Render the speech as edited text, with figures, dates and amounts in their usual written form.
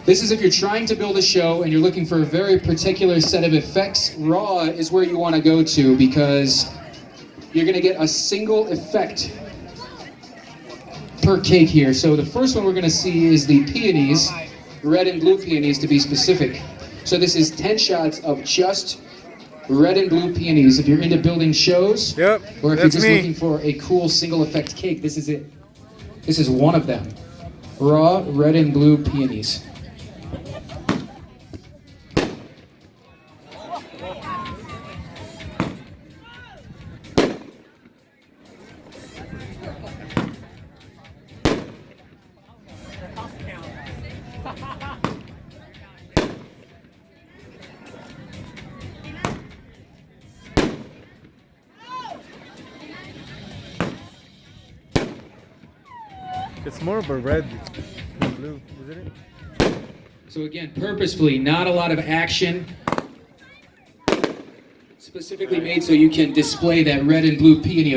This is if you're trying to build a show and you're looking for a very particular set of effects. Raw is where you want to go to because you're going to get a single effect per cake here. So the first one we're going to see is the peonies, red and blue peonies to be specific. So this is 10 shots of just red and blue peonies. If you're into building shows, or if you're just looking for a cool single effect cake, this is it. This is one of them. Raw red and blue peonies. It's more of a red than blue, isn't it? So again, purposefully, not a lot of action. Specifically made so you can display that red and blue peony